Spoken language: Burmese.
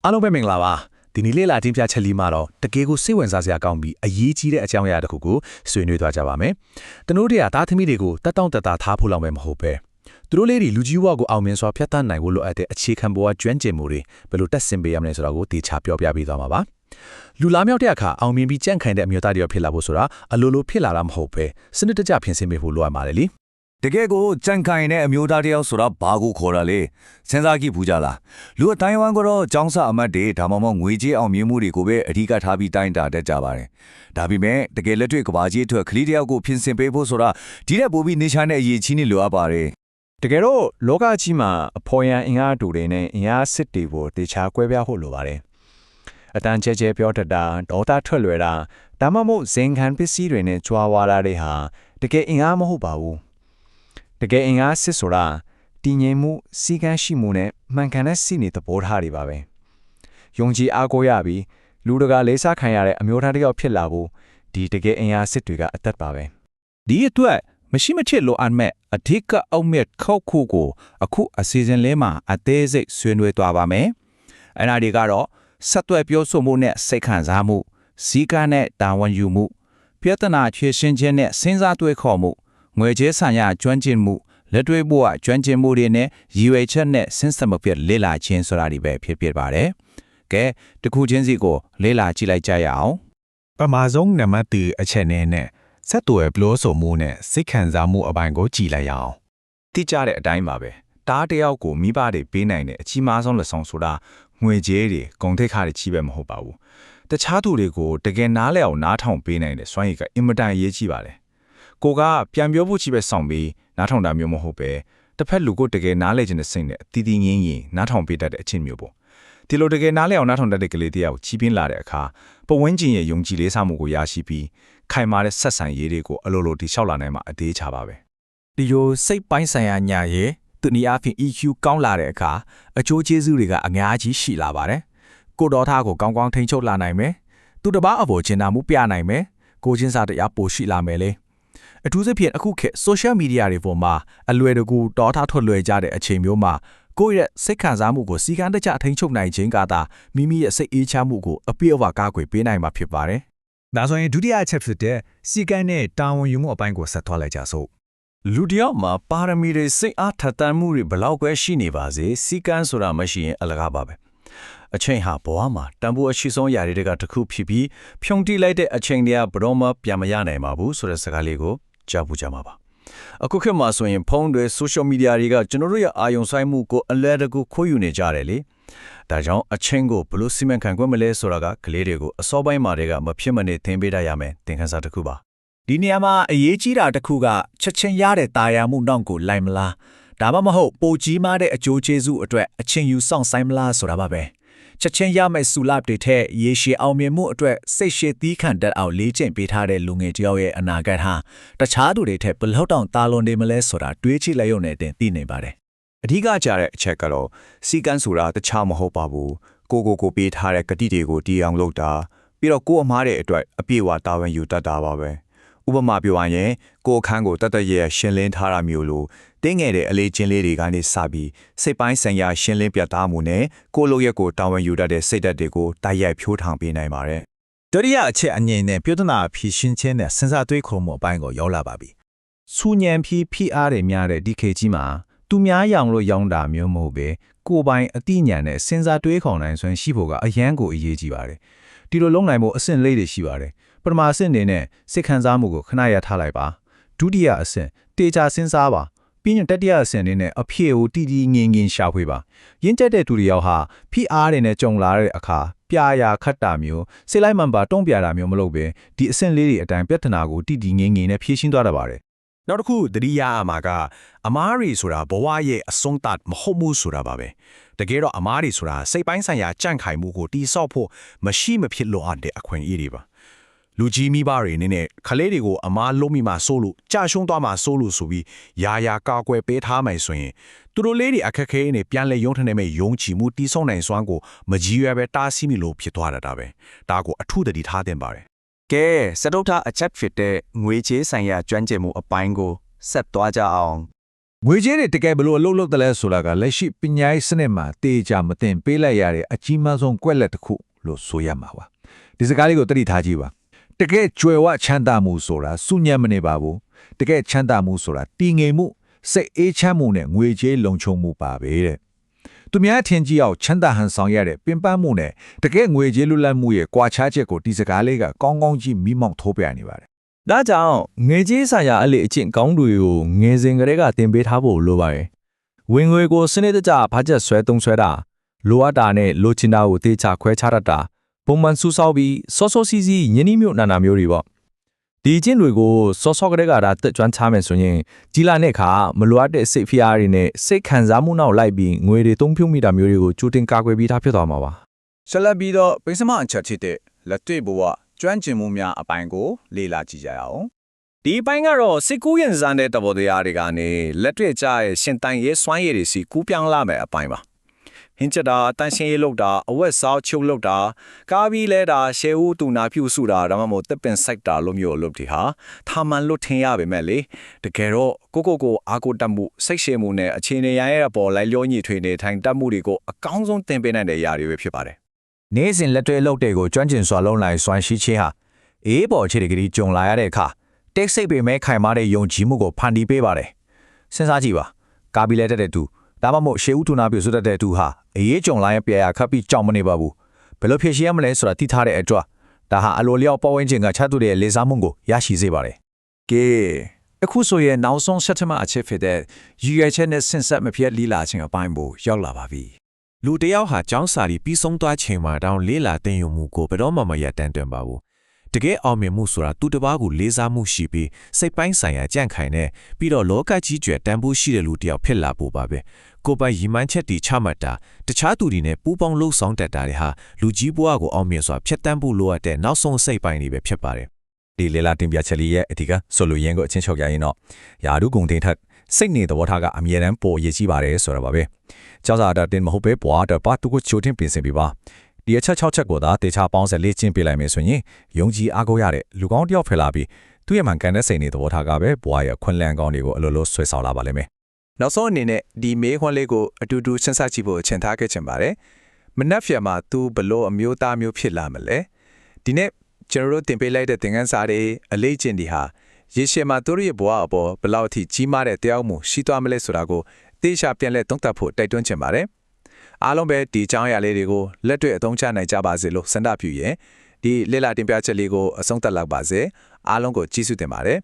အားလုံးပဲမင်္ဂလာပါဒီနေ့လေးလာတင်ပြချက်လေးမှာတော့တကယ်ကိုစိတ်ဝင်စားစရာကောင်းပြီးအရေးကြီးတဲ့အကြောင်းအရာတစ်ခုကိုဆွေးနွေးသွားကြပါမယ်တနိုးတွေကသားသမီးတွေကိုတက်တောင့်တက်တာထားဖို့လောက်ပဲမဟုတ်ပဲသူတို့လေးတွေလူကြီးဘဝကိုအောင်မြင်စွာဖျက်ဆီးနိုင်ဖို့လိုအပ်တဲ့အခြေခံဘဝကျွမ်းကျင်မှုတွေဘယ်လိုတက်ဆင်ပေးရမလဲဆိုတာကိုတေချာပြောပြပေးသွားမှာပါလူလာမြောက်တဲ့အခါအောင်မြင်ပြီးကြန့်ခိုင်တဲ့အမျိုးသားတွေဖြစ်လာဖို့ဆိုတာအလိုလိုဖြစ်လာတာမဟုတ်ပဲစနစ်တကျပြင်ဆင်ပေးဖို့လိုအပ်ပါတယ်လေတကယ်ကိုကြံခိုင်တဲ့အမျိုးသားတယောက်ဆိုတာဘာကိုခေါ်တာလဲစဉ်းစားကြည့်ဘူးကြလားလူအတိုင်းဝမ်ကတော့ចောင်းစာအမတ်တွေဒါမှမဟုတ်ငွေကြေးအောင်မြင်မှုတွေကိုပဲအဓိကထားပြီးတိုင်းတာတတ်ကြပါတယ်ဒါပေမဲ့တကယ်လက်တွေ့ကဘာကြီးအတွက်ကလေးတယောက်ကိုပြင်ဆင်ပေးဖို့ဆိုတာဒီတဲ့ပိုပြီးနေချာတဲ့အရေးကြီးနေလိုအပ်ပါတယ်တကယ်တော့လောကကြီးမှာအဖော်ရန်အင်အားတူတွေနဲ့အင်အားစစ်တွေကိုတေချာကွဲပြားဖို့လိုပါတယ်အတန်ကျဲကျဲပြောတတ်တာဒေါသထွက်လွယ်တာဒါမှမဟုတ်ဇင်ခံပစ္စည်းတွေနဲ့ကြွားဝါတာတွေဟာတကယ်အင်အားမဟုတ်ပါဘူးတကယ်အင်အားစစ်ဆိုတာတည်ငြိမ်မှုစီကန်းရှိမှုနဲ့မှန်ကန်တဲ့စီနေသဘောထားတွေပါပဲယုံကြည်အားကိုးရပြီးလူတကာလေးစားခံရတဲ့အမျိုးသားတစ်ယောက်ဖြစ်လာဖို့ဒီတကယ်အင်အားစစ်တွေကအသက်ပါပဲဒီအတွက်မရှိမချစ်လိုအပ်မဲ့အဓိကအောက်မြတ်ခောက်ခုကိုအခုအစီအစဉ်လေးမှာအသေးစိတ်ဆွေးနွေးသွားပါမယ်အဲ့ဒါတွေကတော့ဆက်သွယ်ပြောဆိုမှုနဲ့စိတ်ခံစားမှုစီကန်းနဲ့တာဝန်ယူမှုပြဿနာဖြေရှင်းခြင်းနဲ့စဉ်းစားတွေးခေါ်မှုငွေကြေးဆိုင်ရာကျွမ်းကျင်မှုလက်တွေ့ဘဝကျွမ်းကျင်မှုတွေနဲ့ရည်ရွယ်ချက်နဲ့စဉ်းစားမပြတ်လေ့လာခြင်းဆိုတာတွေပဲဖြစ်ပါတယ်။ကဲတခုချင်းစီကိုလေ့လာကြည့်လိုက်ကြရအောင်။ပမာဆုံးနံပါတ်2အချက်နဲ့ဆက်သွယ်ပြောဆိုမှုနဲ့စိတ်ခံစားမှုအပိုင်းကိုကြည့်လိုက်ရအောင်။တိကျတဲ့အတိုင်းပါပဲ။တားတယောက်ကိုမိဘတွေပေးနိုင်တဲ့အကြီးမားဆုံးလက်ဆောင်ဆိုတာငွေကြေးတွေကုန်ထိပ်ခါတွေချီးပဲမဟုတ်ပါဘူး။တခြားသူတွေကိုတကယ်နားလည်အောင်နားထောင်ပေးနိုင်တဲ့စွမ်းရည်ကအင်မတန်အရေးကြီးပါတယ်။ကိုကပြန်ပြောဖို့ချီပဲဆောင်ပြီးနားထောင်တာမျိုးမဟုတ်ပဲတစ်ဖက်လူကိုတကယ်နားလည်ခြင်းနဲ့စိတ်နဲ့အတီးတီးငင်းရင်နားထောင်ပေးတတ်တဲ့အချင်းမျိုးပေါ့ဒီလိုတကယ်နားလည်အောင်နားထောင်တတ်တဲ့ကလေးတယောက်ကြီးပြင်းလာတဲ့အခါပဝန်းကျင်ရဲ့ယုံကြည်လေးစားမှုကိုရရှိပြီးခိုင်မာတဲ့ဆက်ဆံရေးတွေကိုအလိုလိုတိလျှောက်လာနိုင်မှာအသေးချပါပဲဒီလိုစိတ်ပိုင်းဆိုင်ရာညာရဲ့သူနီအားဖြင့် EQ ကောင်းလာတဲ့အခါအချိုးကျေးဇူးတွေကအများကြီးရှိလာပါတယ်ကိုတော်သားကိုကောင်းကောင်းထိန်းချုပ်လာနိုင်မယ်သူတစ်ပါးအပေါ်ကျင်နာမှုပြနိုင်မယ်ကိုချင်းစာတရားပိုရှိလာမယ်လေအထူးသဖြင့်အခုခေတ် social media တွေပေါ်မှာအလွယ်တကူတောထားထွက်လွယ်ကြတဲ့အချိန်မျိုးမှာကိုယ့်ရဲ့စိတ်ခံစားမှုကိုစီကံတကျအထိန်ချုပ်နိုင်ခြင်းကသာမိမိရဲ့စိတ်အေးချမ်းမှုကိုအပြည့်အဝကာကွယ်ပေးနိုင်မှာဖြစ်ပါတယ်။ဒါဆိုရင်ဒုတိယအချက်ဖြစ်တဲ့စီကံနဲ့တာဝန်ယူမှုအပိုင်းကိုဆက်သွားလိုက်ကြစို့။လူတယောက်မှာပါရမီတွေစိတ်အားထက်သန်မှုတွေဘလောက်ပဲရှိနေပါစေစီကံဆိုတာမရှိရင်အလကားပါပဲ။အချိန်ဟာဘဝမှာတန်ဖိုးအရှိဆုံးຢာတွေကတစ်ခုဖြစ်ပြီးဖြုံတိလိုက်တဲ့အချိန်တွေကဘရောမပြန်မရနိုင်ပါဘူးဆိုတဲ့စကားလေးကိုကြားပူကြမှာပါအခုခေတ်မှာဆိုရင်ဖုန်းတွေ social media တွေကကျွန်တော်တို့ရဲ့အာရုံစိုက်မှုကိုအလဲတကူခိုးယူနေကြတယ်လေဒါကြောင့်အချင်းကိုဘလို့စီမံခန့်ခွဲမလဲဆိုတာကကလေးတွေကိုအစောပိုင်းမှာတည်းကမဖြစ်မနေသင်ပေးတတ်ရမယ်သင်ခန်းစာတစ်ခုပါဒီနေရာမှာအရေးကြီးတာတစ်ခုကချက်ချင်းရတဲ့တာယာမှုနောက်ကိုလိုက်မလားဒါမှမဟုတ်ပိုကြီးမားတဲ့အကျိုးကျေးဇူးအတွက်အချင်းယူဆောင်ဆိုင်မလားဆိုတာပါပဲချက်ချင်းရမယ့်ဆူလပ်တွေထက်ရေရှည်အောင်မြင်မှုအတွက်စိတ်ရှည်သီးခံတတ်အောင်လေ့ကျင့်ပေးထားတဲ့လူငယ်တယောက်ရဲ့အနာဂတ်ဟာတခြားသူတွေထက်ဘယ်လောက်တောင်တာလွန်နေမလဲဆိုတာတွေးကြည့်လိုက်ရုံနဲ့တင်သိနေပါတယ်အဓိကကြတဲ့အချက်ကတော့စီကန်းဆိုတာတခြားမဟုတ်ပါဘူးကိုပေးထားတဲ့ကတိတွေကိုတီးအောင်လုပ်တာပြီးတော့ကိုအမားတဲ့အတွက်အပြည့်အဝတာဝန်ယူတတ်တာပါပဲဥပမာပြောရရင်ကိုအခန်းကိုတတ်တရဲ့ရှင်းလင်းထားတာမျိုးလို့တင်းငယ်တဲ့အလေးချင်းလေးတွေကနေစပြီးစိတ်ပိုင်းဆိုင်ရာရှင်းလင်းပြသမှုနဲ့ကိုလိုရက်ကိုတာဝန်ယူတတ်တဲ့စိတ်ဓာတ်တွေကိုတိုက်ရိုက်ဖြိုးထောင်ပေးနိုင်ပါတယ်ဒုတိယအချက်အငြိမ်နဲ့ပြဿနာဖြေရှင်းခြင်းနဲ့စဉ်းစားတွေးခေါ်မှုအပိုင်းကိုရောက်လာပါပြီ။စူညံဖိအားတွေများတဲ့ဒီခေတ်ကြီးမှာသူများရောင်လို့ရောင်းတာမျိုးမဟုတ်ပဲကိုယ်ပိုင်အတိညာနဲ့စဉ်းစားတွေးခေါ်နိုင်စွမ်းရှိဖို့ကအရန်ကိုအရေးကြီးပါတယ်။ဒီလိုလုပ်နိုင်ဖို့အဆင့်လေးတွေရှိပါတယ်။ပထမအဆင့်အနေနဲ့စိတ်ခံစားမှုကိုခဏရထားလိုက်ပါ။ဒုတိယအဆင့်တေချာစဉ်းစားပါ။ပြီးရင်တတိယအဆင့်အနေနဲ့အဖြေကိုတီးတီးငင်ငင်ရှာဖွေပါ။ရင်းကျက်တဲ့သူတွေရောက်ဟာဖိအားတွေနဲ့ကြုံလာတဲ့အခါပြာရာခတ်တာမျိုးစိတ်လိုက်မှန်ပါတုံ့ပြတာမျိုးမလုပ်ဘဲဒီအဆင့်လေးတွေအတိုင်းပြဿနာကိုတီးတီးငင်ငင်နဲ့ဖြေရှင်းသွားတတ်ပါတယ်။နောက်တစ်ခုသတိရအမှာကအမားရီဆိုတာဘဝရဲ့အဆုံးသတ်မဟုတ်မှုဆိုတာပါပဲ။တကယ်တော့အမားရီဆိုတာစိတ်ပိုင်းဆိုင်ရာကြန့်ခိုင်မှုကိုတိဆောက်ဖို့မရှိမဖြစ်လိုအပ်တဲ့အခွင့်အရေးတွေပါလူကြီးမိဘတွေအနေနဲ့ခလေးတွေကိုအမားလုံးမိမှစိုးလို့ကြာရှုံးသွားမှစိုးလို့ဆိုပြီးယာကာကွယ်ပေးထားမယ်ဆိုရင်သူတို့လေးတွေအခက်ခဲနေပြန်လဲရုံထနေမဲ့ယုံကြည်မှုတီးဆုံနိုင်စွမ်းကိုမကြီးရွယ်ပဲတားဆီးမိလို့ဖြစ်သွားတာပဲဒါကိုအထူးတတိထားတင်ပါတယ်ကဲစတုထအချက်ဖြစ်တဲ့ငွေကြေးဆိုင်ရာကျွမ်းကျင်မှုအပိုင်းကိုဆက်သွားကြအောင် ငွေကြေးတွေတကယ်ဘလို့အလုပ်လုပ်တယ်လဲဆိုတာကလက်ရှိပညာရေးစနစ်မှာတေချာမတင်ပေးလိုက်ရတဲ့အကြီးမားဆုံးကွက်လက်တစ်ခုလို့ဆိုရမှာပါဒီစကားလေးကိုသတိထားကြည့်ပါတကယ်ကြွယ်ဝချမ်းသာမှုဆိုတာစုညံ့မနေပါဘူးတကယ်ချမ်းသာမှုဆိုတာတည်ငြိမ်မှုစိတ်အေးချမ်းမှုနဲ့ငွေကြေးလုံခြုံမှုပါပဲတဲ့သူများထင်ကြီးအောင်ချမ်းသာဟန်ဆောင်ရတဲ့ပင်ပန်းမှုနဲ့တကယ်ငွေကြေးလွတ်လပ်မှုရဲ့ကွာခြားချက်ကိုဒီစကားလေးကကောင်းကောင်းကြီးမိမောက်ထိုးပြနေပါတယ် ဒါကြောင့်ငွေကြေးဆိုင်ရာအလေအကျင့်ကောင်းတွေကိုငွေစဉ်ကလေးကတင်ပေးထားဖို့လိုပါတယ်ဝင်ငွေကိုစနစ်တကျဘာကျက်ဆွဲသုံးဆွဲတာလိုအပ်တာနဲ့လိုချင်တာကိုတေချာခွဲခြားတတ်တာပုံမှန်စူးစောက်ပြီးစောစောစီးစီးညင်းနှီးမျိုးနာနာမျိုးတွေပေါ့ဒီအကျင့်တွေကိုစောစောကလေးကဒါတက်ကျွမ်းချမယ်ဆိုရင်ကြီးလာတဲ့အခါမလိုအပ်တဲ့စိတ်ဖိအားတွေနဲ့စိတ်ခံစားမှုနောက်လိုက်ပြီးငွေတွေသုံးဖြုံမိတာမျိုးတွေကိုကြိုတင်ကာကွယ်ပြီးသားဖြစ်သွားမှာပါ ဆက်လက်ပြီးတော့ပိစမအချက်ဖြစ်တဲ့လက်တွေ့ဘဝကျွမ်းကျင်မှုများအပိုင်းကိုလေ့လာကြည့်ကြရအောင် ဒီအပိုင်းကတော့စစ်ကူးရင်စားတဲ့တဘောတရားတွေကနေလက်တွေ့ကျရဲ့ရှင်တန်ရေးစွမ်းရည်တွေစီကူးပြောင်းလာမယ်အပိုင်းပါဟင်းချက်တာတန်ရှင်းရေးလုပ်တာအဝက်စားချုပ်လုပ်တာကားပြီးလဲတာရှဲဦးတူနာဖြူစုတာဒါမှမဟုတ်တက်ပင်စိုက်တာလိုမျိုးအလုပ်တွေဟာထာမန်လွတ်ထင်ရပါမယ်လေတကယ်တော့ကိုအာကိုတတ်မှုစိတ်ရှည်မှုနဲ့အခြေအနေရရဲ့အပေါ်လိုက်လျောညီထွေနေထိုင်တတ်မှုတွေကိုအကောင်းဆုံးသင်ပေးနိုင်တဲ့အရာတွေပဲဖြစ်ပါတယ် နေ့စဉ်လက်တွေ့အလုပ်တွေကိုကျွမ်းကျင်စွာလုပ်နိုင်စွမ်းရှိခြင်းဟာအေးပေါ်ခြေတကယ်ကြုံလာရတဲ့အခါတက်စိတ်ပေမဲ့ခိုင်မာတဲ့ယုံကြည်မှုကိုဖန်တီးပေးပါတယ်စဉ်းစားကြည့်ပါကာဘီလက်တဲ့သူဒါမှမဟုတ်ရှေးဦးထူနာပြဆွတ်တဲ့သူဟာအေးကြုံလာရင်ပြရခပ်ပြီးကြောင်မနေပါဘူးဘယ်လိုဖြစ်ရှိရမလဲဆိုတာသိထားတဲ့အတွက်ဒါဟာအလိုလျောက်ပေါ်ဝင်ခြင်းကချသူတွေရဲ့လေးစားမှုကိုရရှိစေပါတယ် ကဲအခုဆိုရင်နောက်ဆုံးဆက်ထမအချက်ဖြစ်တဲ့ယူရချက်နဲ့ဆင်ဆက်မဖြစ်လီလာခြင်းအပိုင်းကိုရောက်လာပါပြီလူတယောက်ဟာကျောင်းစာပြီးပြီးဆုံးသွားချိန်မှာတောင်းလေးလာတင်ယူမှုကိုဘယ်တော့မှမရတမ်းတွင်ပါဘူးတကယ်အောင်မြင်မှုဆိုတာသူတစ်ပါးကိုလေးစားမှုရှိပြီးစိတ်ပိုင်းဆိုင်ရာကြန့်ခိုင်တဲ့ပြီးတော့လောကကြီးကျွယ်တန်ဖိုးရှိတဲ့လူတစ်ယောက်ဖြစ်လာဖို့ပါပဲကိုယ်ပိုင်ရည်မှန်းချက်တီချမှတ်တာတခြားသူတွေနဲ့ပူးပေါင်းလှုပ်ဆောင်တတ်တာတွေဟာလူကြီးဘဝကိုအောင်မြင်စွာဖျက်ဆီးဖို့လိုအပ်တဲ့နောက်ဆုံးစိတ်ပိုင်းတွေပဲဖြစ်ပါတယ်ဒီလေလာတင်ပြချက်လေးရဲ့အဓိကဆိုလိုရင်းကိုအချင်းချုပ်ရရင်တော့ယာရုဂုံတင်ထက်စိတ်နေသဘောထားကအမြဲတမ်းပေါ်ရည်ကြီးပါတယ်ဆိုတာပါပဲကျောင်းစာတာတင်မဟုတ်ပဲပွားတော့ပတ်သူကိုချိုတင်ပြင်ဆင်ပြပါဒီအချက်6ချက်ကိုသာတေချာပေါင်းဆက်လေ့ကျင့်ပေးလိုက်မယ်ဆိုရင်ယုံကြည်အားကိုးရတဲ့လူကောင်းတစ်ယောက်ဖယ်လာပြီးသူ့ရဲ့မှန်ကန်တဲ့စိတ်နေသဘောထားကပဲဘွားရဲ့ခွန်လန်းကောင်းတွေကိုအလိုလိုဆွဲဆောင်လာပါလိမ့်မယ် နောက်ဆုံးအနေနဲ့ဒီမေးခွန်းလေးကိုအတူတူစဉ်းစားကြည့်ဖို့အချိန်ထားခဲ့ချင်ပါတယ်မနက်ဖြန်မှာသူဘလို့အမျိုးသားမျိုးဖြစ်လာမလဲဒီနေ့ကျွန်တော်တို့တင်ပေးလိုက်တဲ့သင်ခန်းစာတွေအလေးကျင့်တွေဟာရေရှည်မှာသူတို့ရဲ့ဘဝအပေါ်ဘယ်လောက်အထိကြီးမားတဲ့တရားမှုရှိသွားမလဲဆိုတာကိုသေချာပြန်လဲသုံးသပ်ဖို့တိုက်တွန်းချင်ပါတယ်အားလုံးပဲဒီအကြောင်းအရာလေးတွေကိုလက်တွေ့အသုံးချနိုင်ကြပါစေလို့ဆန္ဒပြုရင်ဒီလေ့လာတင်ပြချက်လေးကိုအဆုံးသတ်လောက်ပါစေအားလုံးကိုကျေးဇူးတင်ပါတယ်